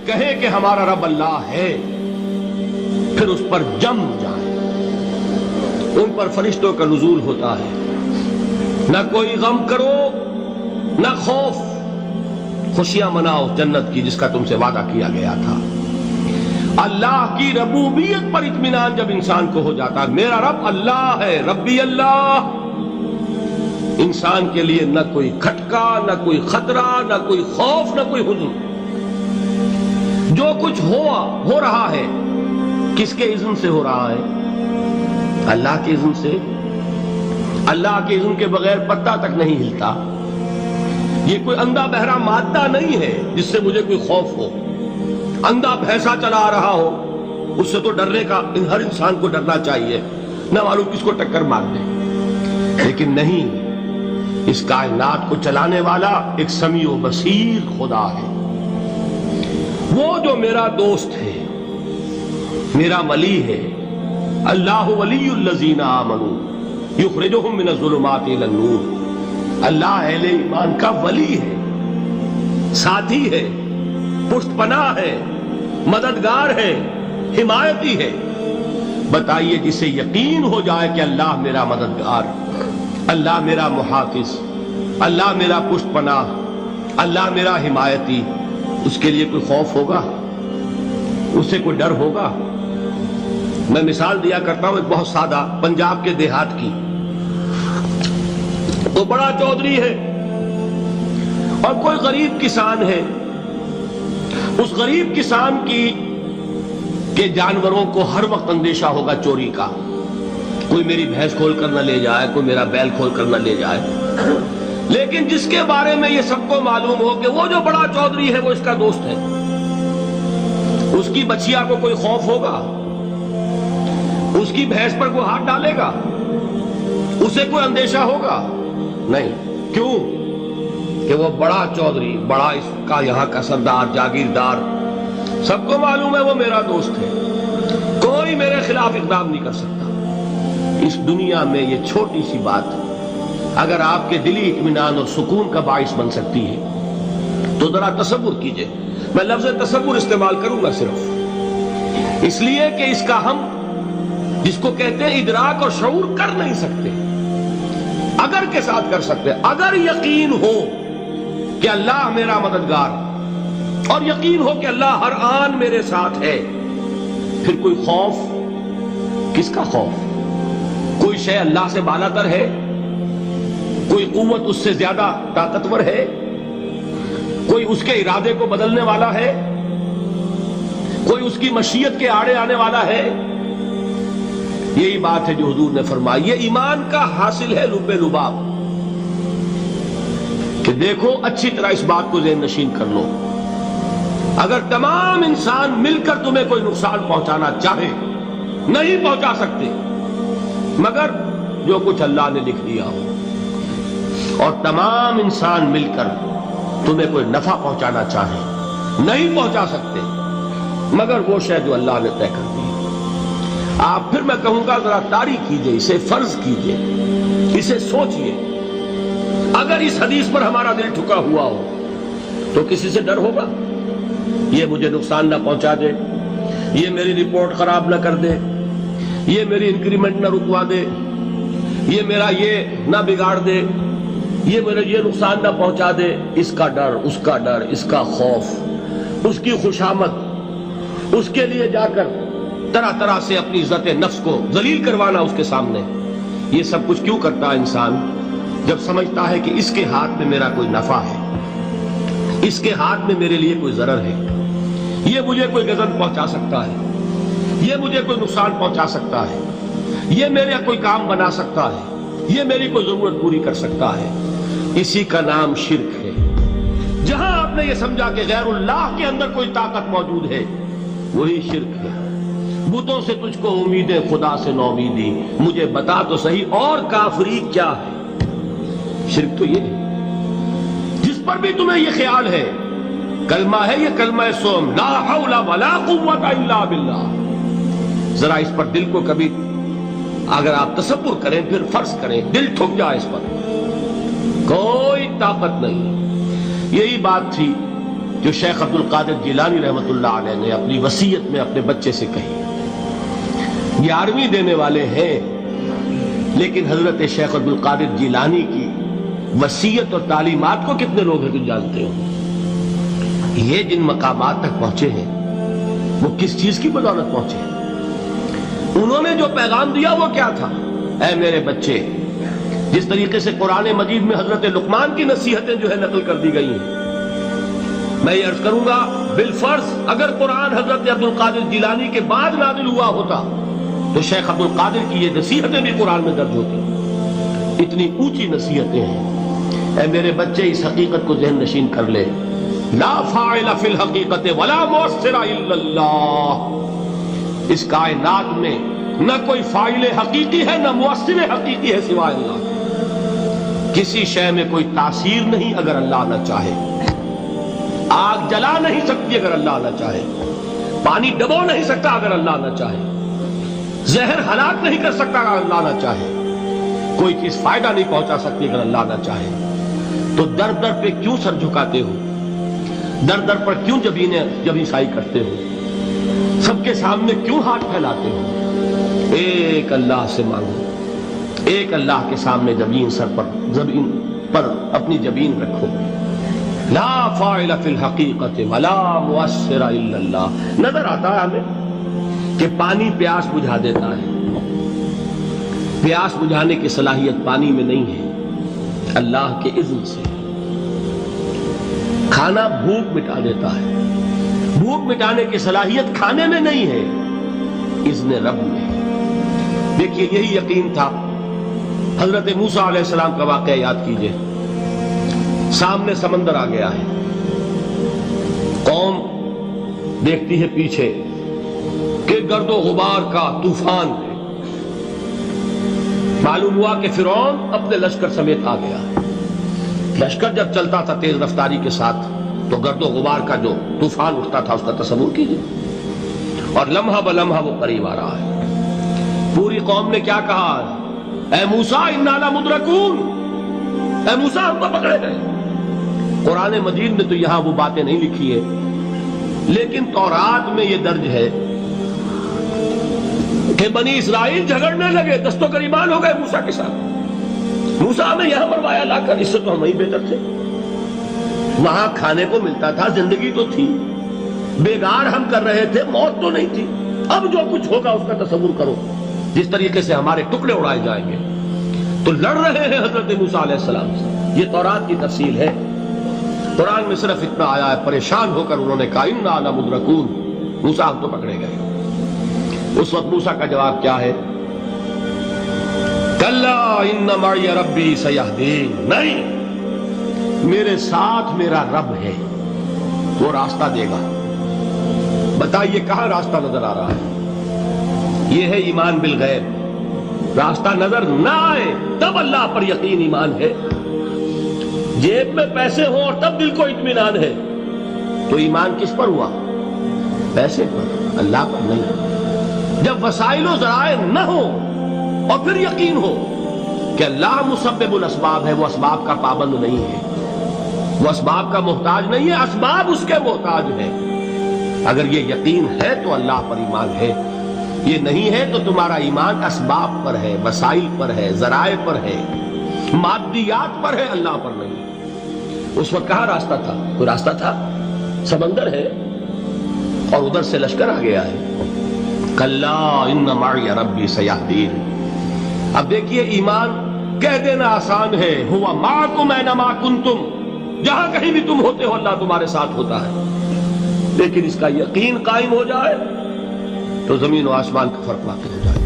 کہیں کہ ہمارا رب اللہ ہے پھر اس پر جم جائیں. ان پر فرشتوں کا نزول ہوتا ہے. نہ کوئی غم کرو نہ خوف، خوشیاں مناؤ جنت کی جس کا تم سے وعدہ کیا گیا تھا. اللہ کی ربوبیت پر اطمینان جب انسان کو ہو جاتا ہے، میرا رب اللہ ہے، ربی اللہ، انسان کے لیے نہ کوئی کھٹکا، نہ کوئی خطرہ، نہ کوئی خوف، نہ کوئی حزن. جو کچھ ہو رہا ہے کس کے اذن سے ہو رہا ہے؟ اللہ کے اذن سے. اللہ کے اذن کے بغیر پتا تک نہیں ہلتا. یہ کوئی اندھا بہرا مادہ نہیں ہے جس سے مجھے کوئی خوف ہو. اندھا بھینسا چلا آ رہا ہو اس سے تو ڈرنے کا ہر انسان کو ڈرنا چاہیے، نہ معلوم کس کو ٹکر مار دے. لیکن نہیں، اس کائنات کو چلانے والا ایک سمیع و بصیر خدا ہے. وہ جو میرا دوست ہے، میرا ولی ہے. اللہ ولی الذین آمنوا یخرجہم من الظلمات الی النور. اللہ اہل ایمان کا ولی ہے، ساتھی ہے، پشت پناہ ہے، مددگار ہے، حمایتی ہے. بتائیے جسے یقین ہو جائے کہ اللہ میرا مددگار، اللہ میرا محافظ، اللہ میرا پشت پناہ، اللہ میرا حمایتی، اس کے لیے کوئی خوف ہوگا؟ اس سے کوئی ڈر ہوگا؟ میں مثال دیا کرتا ہوں ایک بہت سادہ پنجاب کے دیہات کی. تو بڑا چودھری ہے اور کوئی غریب کسان ہے. اس غریب کسان کے جانوروں کو ہر وقت اندیشہ ہوگا چوری کا. کوئی میری بھینس کھول کر نہ لے جائے، کوئی میرا بیل کھول کر نہ لے جائے. لیکن جس کے بارے میں یہ سب کو معلوم ہو کہ وہ جو بڑا چودھری ہے وہ اس کا دوست ہے، اس کی بچیا کو کوئی خوف ہوگا؟ اس کی بھینس پر کوئی ہاتھ ڈالے گا؟ اسے کوئی اندیشہ ہوگا؟ نہیں. کیوں؟ کہ وہ بڑا چودھری، بڑا اس کا یہاں کا سردار، جاگیردار، سب کو معلوم ہے وہ میرا دوست ہے، کوئی میرے خلاف اقدام نہیں کر سکتا. اس دنیا میں یہ چھوٹی سی بات اگر آپ کے دلی اطمینان اور سکون کا باعث بن سکتی ہے تو ذرا تصور کیجئے. میں لفظ تصور استعمال کروں گا صرف اس لیے کہ اس کا ہم جس کو کہتے ہیں ادراک اور شعور کر نہیں سکتے، اگر کے ساتھ کر سکتے. اگر یقین ہو کہ اللہ میرا مددگار اور یقین ہو کہ اللہ ہر آن میرے ساتھ ہے، پھر کوئی خوف؟ کس کا خوف؟ کوئی شے اللہ سے بالا تر ہے؟ کوئی قوت اس سے زیادہ طاقتور ہے؟ کوئی اس کے ارادے کو بدلنے والا ہے؟ کوئی اس کی مشیت کے آڑے آنے والا ہے؟ یہی بات ہے جو حضور نے فرمائی. یہ ایمان کا حاصل ہے لب لباب کہ دیکھو اچھی طرح اس بات کو ذہن نشین کر لو. اگر تمام انسان مل کر تمہیں کوئی نقصان پہنچانا چاہے نہیں پہنچا سکتے مگر جو کچھ اللہ نے لکھ دیا ہو، اور تمام انسان مل کر تمہیں کوئی نفع پہنچانا چاہے نہیں پہنچا سکتے مگر وہ شے جو اللہ نے طے کر دی. آپ پھر میں کہوں گا ذرا طاری کیجئے، اسے فرض کیجئے، اسے سوچئے. اگر اس حدیث پر ہمارا دل ٹھکا ہوا ہو تو کسی سے ڈر ہوگا؟ یہ مجھے نقصان نہ پہنچا دے، یہ میری رپورٹ خراب نہ کر دے، یہ میری انکریمنٹ نہ رکوا دے، یہ میرا یہ نہ بگاڑ دے، یہ میرا یہ نقصان نہ پہنچا دے. اس کا ڈر، اس کا ڈر، اس کا خوف، اس کی خوشامد، اس کے لیے جا کر طرح طرح سے اپنی عزت نفس کو ذلیل کروانا اس کے سامنے. یہ سب کچھ کیوں کرتا ہے انسان؟ جب سمجھتا ہے کہ اس کے ہاتھ میں میرا کوئی نفع ہے، اس کے ہاتھ میں میرے لیے کوئی ضرر ہے، یہ مجھے کوئی غضب پہنچا سکتا ہے، یہ مجھے کوئی نقصان پہنچا سکتا ہے، یہ میرے کوئی کام بنا سکتا ہے، یہ میری کوئی ضرورت پوری کر سکتا ہے. اسی کا نام شرک ہے. جہاں آپ نے یہ سمجھا کہ غیر اللہ کے اندر کوئی طاقت موجود ہے وہی شرک ہے. بتوں سے تجھ کو امیدیں، خدا سے نومیدی، مجھے بتا تو صحیح اور کافری کیا ہے. شرک تو یہ ہے جس پر بھی تمہیں یہ خیال ہے. کلمہ ہے یہ کلمہ سوم، لا حول ولا قوت الا باللہ. ذرا اس پر دل کو کبھی اگر آپ تصور کریں، پھر فرض کریں دل ٹھک جائے اس پر، کوئی طاقت نہیں. یہی بات تھی جو شیخ عبد القادر جیلانی رحمۃ اللہ علیہ نے اپنی وصیت میں اپنے بچے سے کہی. 11ویں دینے والے ہیں، لیکن حضرت شیخ عبد القادر جیلانی کی وصیت اور تعلیمات کو کتنے لوگ ہیں جو جانتے ہو؟ یہ جن مقامات تک پہنچے ہیں وہ کس چیز کی بدولت پہنچے ہیں؟ انہوں نے جو پیغام دیا وہ کیا تھا؟ اے میرے بچے، جس طریقے سے قرآن مجید میں حضرت لقمان کی نصیحتیں جو ہے نقل کر دی گئی ہیں، میں یہ عرض کروں گا بالفرض اگر قرآن حضرت عبد القادر جیلانی کے بعد نازل ہوا ہوتا تو شیخ عبد القادر کی یہ نصیحتیں بھی قرآن میں درج ہوتی. اتنی اونچی نصیحتیں ہیں. اے میرے بچے، اس حقیقت کو ذہن نشین کر لے، لا فاعل فی الحقیقت ولا مؤثر الا اللہ. اس کائنات میں نہ کوئی فاعل حقیقی ہے نہ مؤثر حقیقی ہے سوائے اللہ. کسی شے میں کوئی تاثیر نہیں اگر اللہ نہ چاہے. آگ جلا نہیں سکتی اگر اللہ نہ چاہے. پانی ڈبو نہیں سکتا اگر اللہ نہ چاہے. زہر ہلاک نہیں کر سکتا اگر اللہ نہ چاہے. کوئی چیز فائدہ نہیں پہنچا سکتی اگر اللہ نہ چاہے. تو در در پہ کیوں سر جھکاتے ہو؟ در در پر کیوں جبیں سائی کرتے ہو؟ سب کے سامنے کیوں ہاتھ پھیلاتے ہو؟ ایک اللہ سے مانگو، ایک اللہ کے سامنے زمین پر اپنی جبین رکھو. لا فاعل فی الحقیقت ولا مؤثر الا اللہ. نظر آتا ہے ہمیں کہ پانی پیاس بجھا دیتا ہے. پیاس بجھانے کی صلاحیت پانی میں نہیں ہے، اللہ کے اذن سے. کھانا بھوک مٹا دیتا ہے، بھوک مٹانے کی صلاحیت کھانے میں نہیں ہے، اذن رب میں. دیکھیے یہی یقین تھا. حضرت موسیٰ علیہ السلام کا واقعہ یاد کیجئے. سامنے سمندر آ گیا ہے، قوم دیکھتی ہے پیچھے کہ گرد و غبار کا طوفان ہے. معلوم ہوا کہ فرعون اپنے لشکر سمیت آ گیا. لشکر جب چلتا تھا تیز رفتاری کے ساتھ تو گرد و غبار کا جو طوفان اٹھتا تھا اس کا تصور کیجئے. اور لمحہ بلمحہ وہ قریب آ رہا ہے. پوری قوم نے کیا کہا؟ اے موسیٰ انا لمدرکون، اے موسیٰ ہم کو پکڑے گئے. قرآن مجید میں تو یہاں وہ باتیں نہیں لکھی ہے، لیکن تورات میں یہ درج ہے کہ بنی اسرائیل جھگڑنے لگے، دست و گریبان ہو گئے موسیٰ کے ساتھ. موسیٰ نے یہاں مروایا لا کر، اس سے تو ہم وہیں بہتر تھے. وہاں کھانے کو ملتا تھا، زندگی تو تھی، بیگار ہم کر رہے تھے، موت تو نہیں تھی. اب جو کچھ ہوگا اس کا تصور کرو، جس طریقے سے ہمارے ٹکڑے اڑائے جائیں گے. تو لڑ رہے ہیں حضرت موسیٰ علیہ السلام سے. یہ تورات کی تفصیل ہے. قرآن میں صرف اتنا آیا ہے، پریشان ہو کر انہوں نے کہا انا لمدرکون، موسیٰ ہم تو پکڑے گئے. اس وقت موسیٰ کا جواب کیا ہے؟ کلا ان معی ربی سیہدین. نہیں، میرے ساتھ میرا رب ہے، وہ راستہ دے گا. بتائیے کہاں راستہ نظر آ رہا ہے؟ یہ ہے ایمان بالغیب. راستہ نظر نہ آئے تب اللہ پر یقین ایمان ہے. جیب میں پیسے ہوں اور تب دل کو اطمینان ہے تو ایمان کس پر ہوا؟ پیسے پر، اللہ پر نہیں. جب وسائل و ذرائع نہ ہو اور پھر یقین ہو کہ اللہ مسبب الاسباب ہے، وہ اسباب کا پابند نہیں ہے، وہ اسباب کا محتاج نہیں ہے، اسباب اس کے محتاج ہے. اگر یہ یقین ہے تو اللہ پر ایمان ہے. یہ نہیں ہے تو تمہارا ایمان اسباب پر ہے، وسائل پر ہے، ذرائع پر ہے، مادیات پر ہے، اللہ پر نہیں. اس وقت کہاں راستہ تھا؟ کوئی راستہ تھا؟ سمندر ہے اور ادھر سے لشکر آ گیا ہے. کلا ان معی ربی سیہدین. اب دیکھیے ایمان کہہ دینا آسان ہے، ہوا معکم اینما کنتم، جہاں کہیں بھی تم ہوتے ہو اللہ تمہارے ساتھ ہوتا ہے. لیکن اس کا یقین قائم ہو جائے تو زمین و آسمان کا فرق واقع ہو جائے.